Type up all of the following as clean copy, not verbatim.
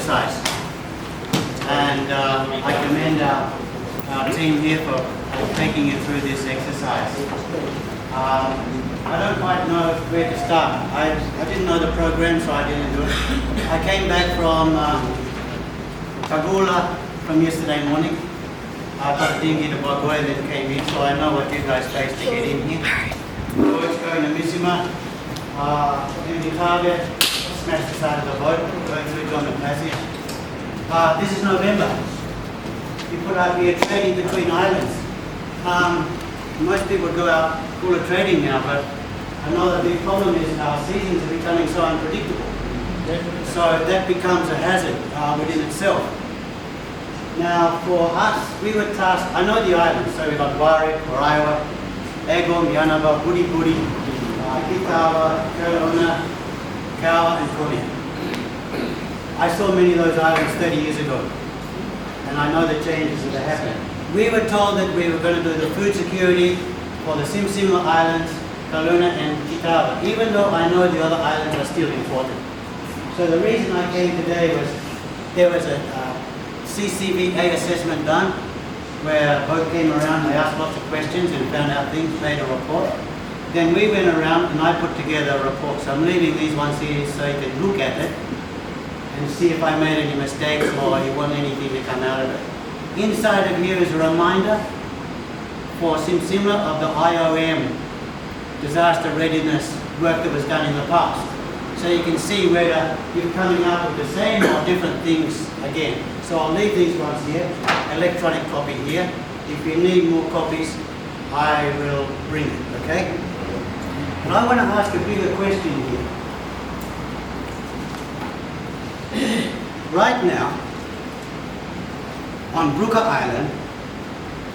exercise. And I commend our team here for taking you through this exercise. I don't quite know where to start. I didn't know the program, so I didn't do it. I came back from Kagula from yesterday morning. I didn't get a Bagoy that came in, so I know what you guys faced to get in here. Boats going to Missima, in the target, smashed the side of the boat, going through John the Passage. This is November. We put out here trading between islands. Most people go out full of trading now, but another big problem is our seasons are becoming so unpredictable. So that becomes a hazard within itself. Now for us, we were tasked, I know the islands, so we've got Warwick, Waraiwa, Egom, Yanaba, Budi Budi, Kitawa, Kelowna, Kawa and Korea. I saw many of those islands 30 years ago, and I know the changes that have happened. We were told that we were going to do the food security for the Simsima Islands, Kelowna and Kitawa, even though I know the other islands are still important. So the reason I came today was there was a CCVA assessment done where a boat came around, they asked lots of questions and found out things, made a report. Then we went around and I put together a report. So I'm leaving these ones here so you can look at it and see if I made any mistakes or you want anything to come out of it. Inside of here is a reminder for Simsima of the IOM disaster readiness work that was done in the past. So you can see whether you're coming up with the same or different things again. So I'll leave these ones here, electronic copy here. If you need more copies, I will bring it, okay? But I want to ask a bigger question here. Right now, on Brooker Island,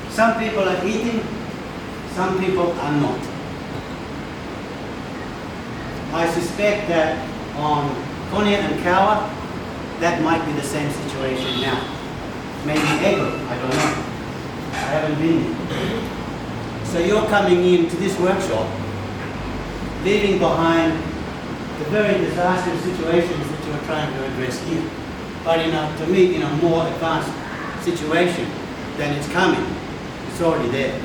some people are eating, some people are not. I suspect that on Konya and Kawa, that might be the same situation now. Maybe Ego, I don't know. I haven't been here. So you're coming into this workshop, leaving behind the very disastrous situations that you're trying to address here. But to me, in a more advanced situation, then it's coming. It's already there.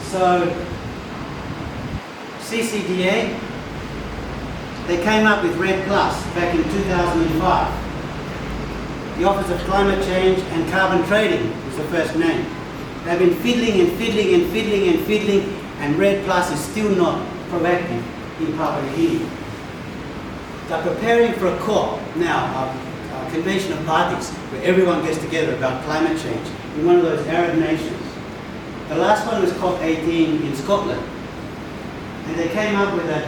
So, CCDA, they came up with RED Plus back in 2005. The Office of Climate Change and Carbon Trading was the first name. They've been fiddling and fiddling and fiddling and fiddling, and RED Plus is still not proactive in Papua New Guinea. They're preparing for a COP now, a convention of parties, where everyone gets together about climate change in one of those Arab nations. The last one was COP18 in Scotland. And they came up with a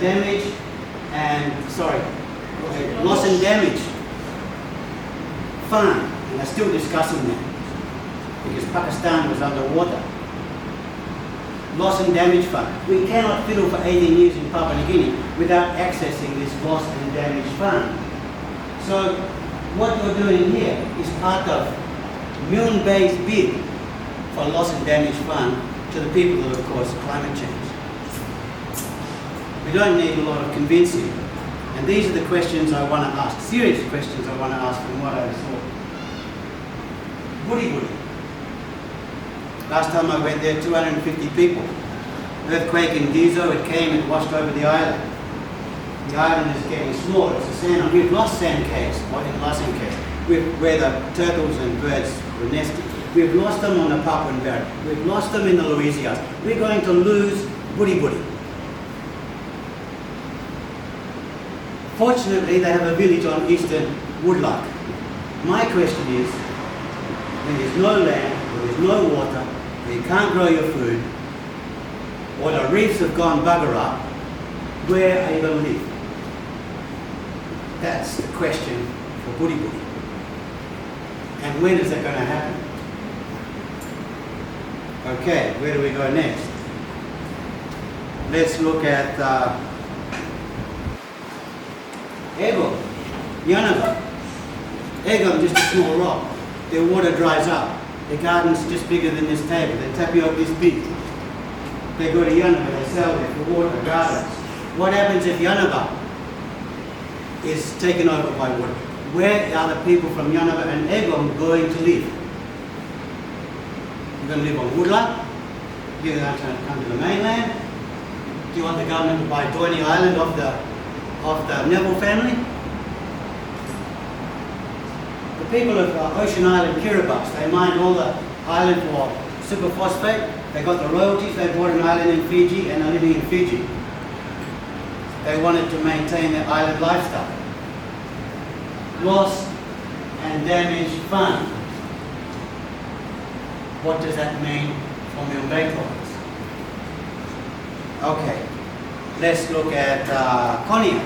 loss and damage fund, and they're still discussing that because Pakistan was underwater. Loss and damage fund. We cannot fiddle for 18 years in Papua New Guinea without accessing this loss and damage fund. So what you're doing here is part of Milne Bay's bid for loss and damage fund to the people that have caused climate change. We don't need a lot of convincing. And these are the questions I want to ask, serious questions I want to ask from what I saw. Budi Budi. Last time I went there, 250 people. Earthquake in Gizo, it came and washed over the island. The island is getting smaller, it's a sand. We've lost sand caves, what in sand caves, where the turtles and birds were nesting. We've lost them on the Papuan Barrier. We've lost them in the Louisias. We're going to lose Budi Budi. Fortunately, they have a village on eastern Woodlark. My question is, when there's no land, when there's no water, when you can't grow your food, or the reefs have gone bugger up, where are you going to live? That's the question for Budi Budi. And when is that going to happen? Okay, where do we go next? Let's look at Ego, Yanava. Ego, just a small rock. Their water dries up. The garden's just bigger than this table. The tapioca is big. They go to Yanava, they sell there for water, gardens. What happens if Yanava is taken over by water. Where are the people from Yanava and Egon going to live? You're going to live on woodland? You're going to come to the mainland? Do you want the government to buy Doiny Island of the Neville family? The people of Ocean Island, Kiribati, they mined all the island for superphosphate. They got the royalties. They bought an island in Fiji and are living in Fiji. They wanted to maintain their island lifestyle. Lost and damaged fund. What does that mean for Milne Bay Province? Okay, let's look at Konya.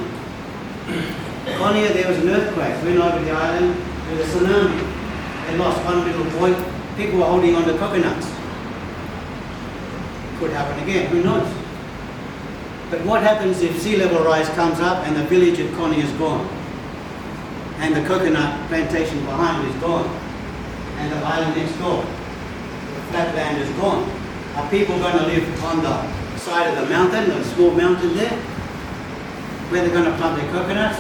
Konya, there was an earthquake, went over the island, there was a tsunami. They lost one little boy. People were holding on to coconuts. Could happen again, who knows? But what happens if sea level rise comes up and the village of Konya is gone? And the coconut plantation behind is gone? And the island next door, the flat land is gone? Are people going to live on the side of the mountain, the small mountain there? Where they're going to plant their coconuts?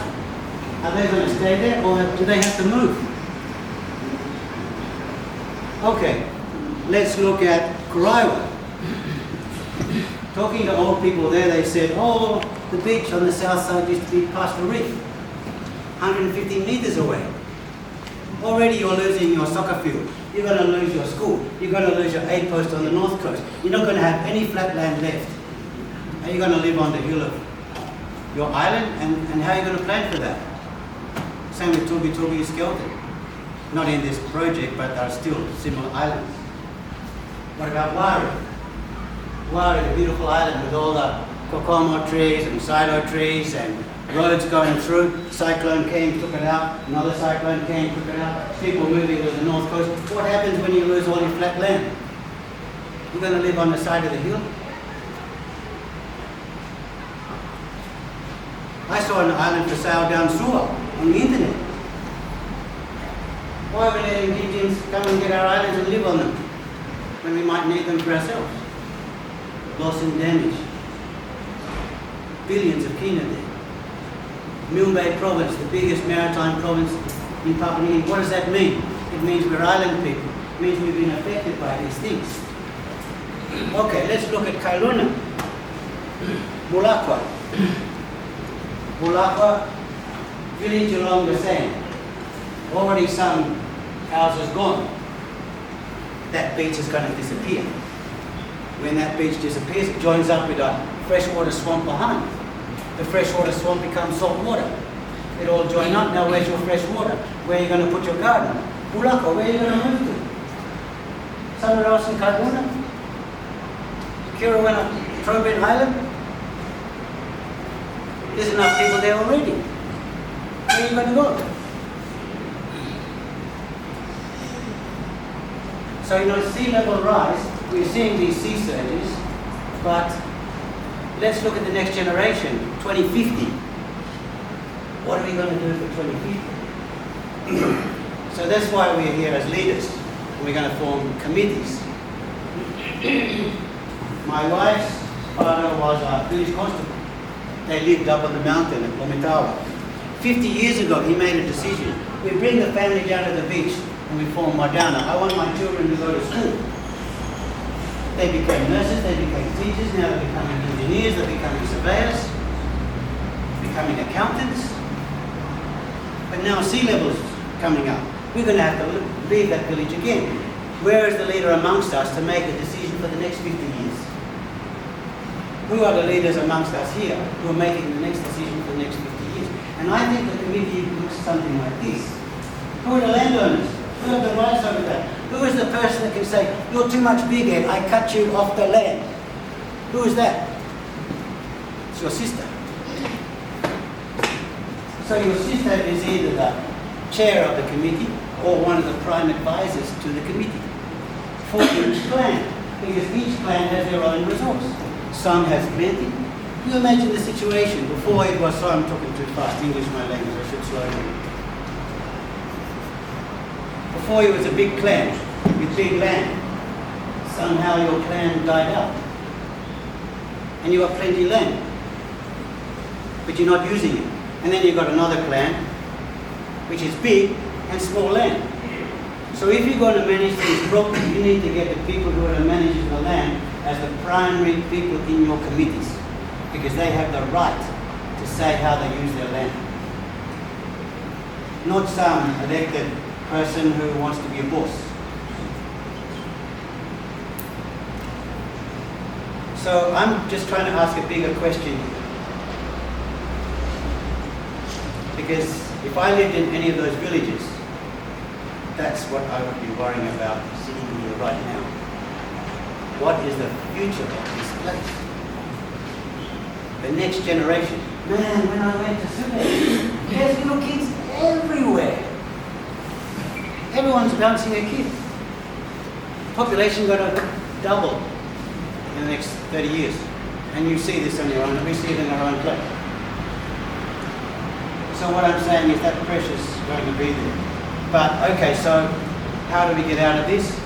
Are they going to stay there or do they have to move? Okay, let's look at Kuraiwa. Talking to old people there, they said, oh, the beach on the south side used to be past a reef, 150 meters away. Already you're losing your soccer field. You're going to lose your school. You're going to lose your aid post on the north coast. You're not going to have any flat land left. Are you going to live on the hill of your island? And how are you going to plan for that? Same with Tubi Skelton. Not in this project, but there are still similar islands. What about Wari? Wari, a beautiful island with all the kokomo trees and sido trees and roads going through. Cyclone came, took it out. Another cyclone came, took it out. People moving to the north coast. What happens when you lose all your flat land? You're going to live on the side of the hill? I saw an island for sale down Sua on the internet. Why would the Indians come and get our islands and live on them when we might need them for ourselves? Loss and damage. Billions of kina there. Milne Bay Province, the biggest maritime province in Papua New Guinea. What does that mean? It means we're island people. It means we've been affected by these things. Okay, let's look at Kailuna. Mulakwa. Mulakwa, village along the sand. Already some houses gone. That beach is going to disappear. When that beach disappears, it joins up with a freshwater swamp behind. The freshwater swamp becomes salt water. It all join up. Now where's your fresh water? Where are you going to put your garden? Mulakwa, where are you going to move to? Somewhere else in Kailuna? Kirawena, Troben Island? There's enough people there already. Where are you going to go? So, sea level rise, we're seeing these sea surges, but let's look at the next generation, 2050. What are we going to do for 2050? So that's why we're here as leaders. We're going to form committees. My wife's father was a village constable. They lived up on the mountain at Alotau. 50 years ago, he made a decision. We bring the family down to the beach and we form Madana. I want my children to go to school. They became nurses, they became teachers, now they're becoming engineers, they're becoming surveyors, becoming accountants. But now sea level's coming up. We're going to have to leave that village again. Where is the leader amongst us to make a decision for the next 50 years? Who are the leaders amongst us here who are making the next decision for the next 50 years? And I think the committee looks something like this. Who are the landowners? Who have the rights over that? Who is the person that can say, you're too much big head, I cut you off the land? Who is that? It's your sister. So your sister is either the chair of the committee or one of the prime advisors to the committee for each clan, because each clan has their own resource. Some has plenty. You imagine the situation before it was, sorry, I'm talking too fast, English my language, I should slow down. Before it was a big clan with big land. Somehow your clan died out. And you have plenty of land. But you're not using it. And then you've got another clan, which is big and small land. So if you're going to manage things properly, you need to get the people who are managing the land as the primary people in your committees, because they have the right to say how they use their land. Not some elected person who wants to be a boss. So I'm just trying to ask a bigger question. Because if I lived in any of those villages, that's what I would be worrying about sitting here right now. What is the future of this place? The next generation. Man, when I went to Sydney, there's little kids everywhere. Everyone's bouncing a kid. Population going to double in the next 30 years. And you see this on your own, and we see it in our own place. So what I'm saying is that pressure's going to be there. But okay, so how do we get out of this?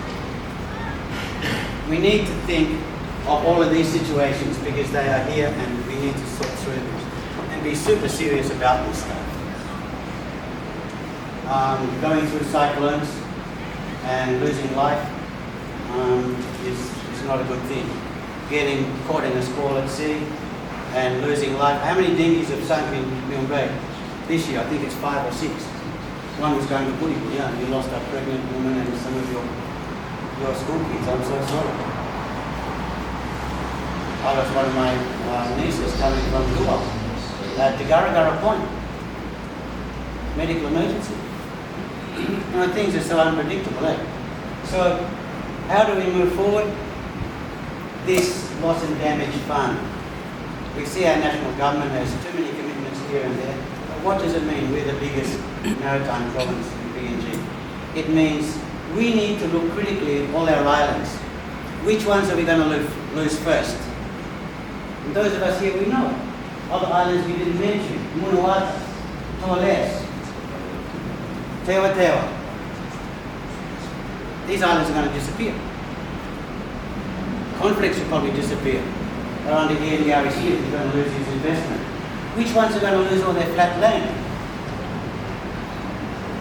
We need to think of all of these situations because they are here and we need to sort through this and be super serious about this stuff. Going through cyclones and losing life is not a good thing. Getting caught in a squall at sea and losing life. How many dinghies have sunk in Milne Bay? This year, I think it's 5 or 6. One was going to Bullybul, yeah, you lost a pregnant woman and some of your school kids. I'm so sorry. I lost one of my nieces coming from Dubai at the Garagara Point. Medical emergency. You know, things are so unpredictable, eh? So, how do we move forward? This loss and damage fund. We see our national government has too many commitments here and there. What does it mean? We're the biggest maritime province in PNG. It means we need to look critically at all our islands. Which ones are we going to lose first? And those of us here, we know. Other islands we didn't mention. Munuata, Torres, Tewa Tewa. These islands are going to disappear. Conflicts will probably disappear. Around the REC is going to lose its investment. Which ones are going to lose all their flat land?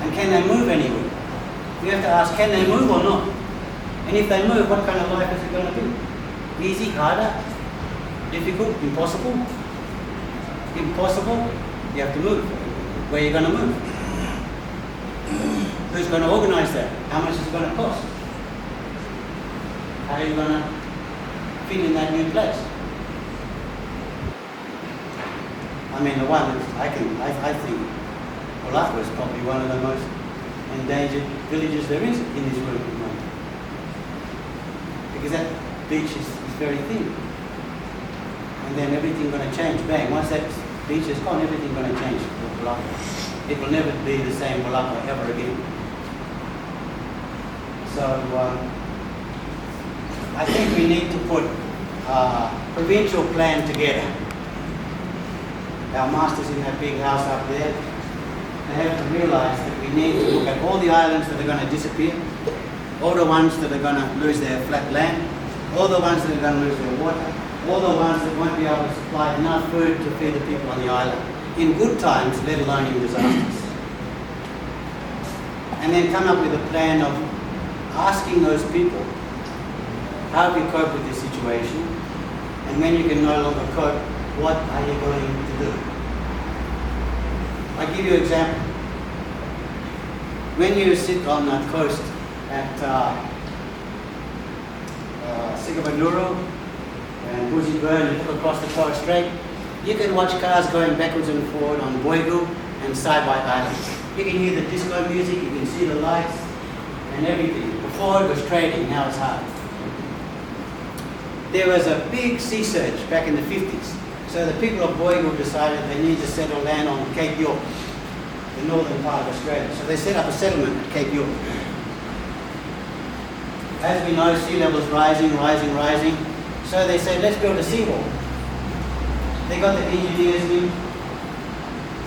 And can they move anywhere? We have to ask, can they move or not? And if they move, what kind of life is it going to be? Easy, harder, difficult, impossible? Impossible? You have to move. Where are you going to move? Who's going to organise that? How much is it going to cost? How are you going to fit in that new place? I mean, the one that I think Alotau is probably one of the most endangered villages there is in this world at the moment. Because that beach is very thin. And then everything's going to change. Bang, once that beach is gone, everything's going to change for Alotau. It will never be the same Alotau ever again. So, I think we need to put a provincial plan together. Our masters in that big house up there, they have to realise that we need to look at all the islands that are going to disappear, all the ones that are going to lose their flat land, all the ones that are going to lose their water, all the ones that won't be able to supply enough food to feed the people on the island, in good times, let alone in disasters. And then come up with a plan of asking those people, how do you cope with this situation? And when you can no longer cope, what are you going to do? I'll give you an example. When you sit on the coast at Sigabanduro and Buzibur and you look across the Torres Strait, you can watch cars going backwards and forward on Boigu and Saibai Islands. You can hear the disco music, you can see the lights and everything. Before it was trading, now it's hard. There was a big sea surge back in the 50s. So the people of Boigu decided they need to settle land on Cape York, the northern part of Australia. So they set up a settlement at Cape York. As we know, sea level's rising. So they said, let's build a seawall. They got the engineers in,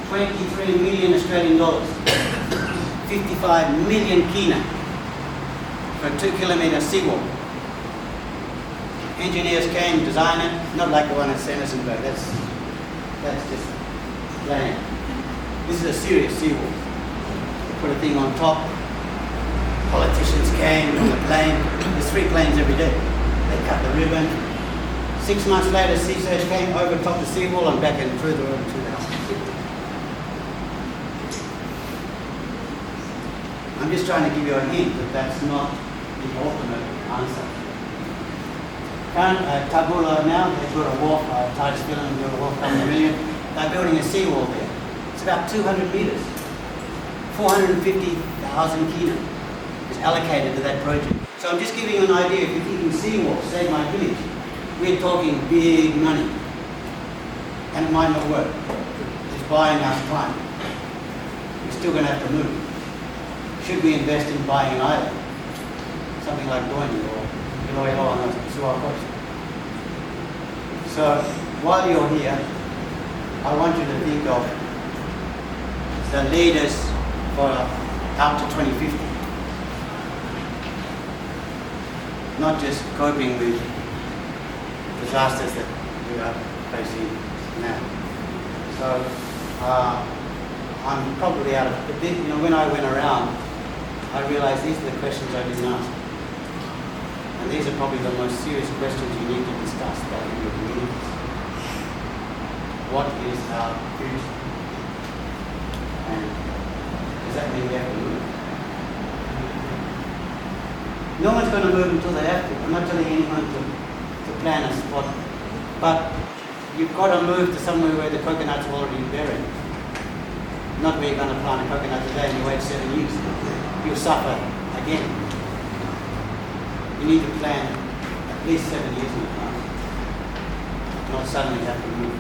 23 million Australian dollars, 55 million kina for a 2-kilometre seawall. Engineers came, designed it, not like the one at Sandersonburg, that's just land. This is a serious seawall. Put a thing on top. Politicians came on the plane. There's 3 planes every day. They cut the ribbon. 6 months later, Sea Surge came, overtopped the seawall and back and through the river to the house. I'm just trying to give you a hint that that's not the ultimate answer. Tabula now, they've got a wharf, Titus Filling, they've got a wharf coming a million. They're building a seawall there. It's about 200 metres. 450,000 kina is allocated to that project. So I'm just giving you an idea. If you're thinking seawall, save my village, we're talking big money. And it might not work. It's buying us time. We're still going to have to move. Should we invest in buying an island? Something like Doini or Iloilo on the Suwa coast. So while you're here, I want you to think of the leaders for out to 2050. Not just coping with disasters that we are facing now. So I'm probably out of the big, when I went around, I realized these are the questions I didn't ask. And these are probably the most serious questions you need to discuss back in your communities. What is our future? And does that mean we have to move? No one's going to move until they have to. I'm not telling anyone to plan a spot. But you've got to move to somewhere where the coconuts are already buried. Not where you're going to plant a coconut today and you wait 7 years. You'll suffer again. You need to plan at least 7 years in advance. Not suddenly have to move.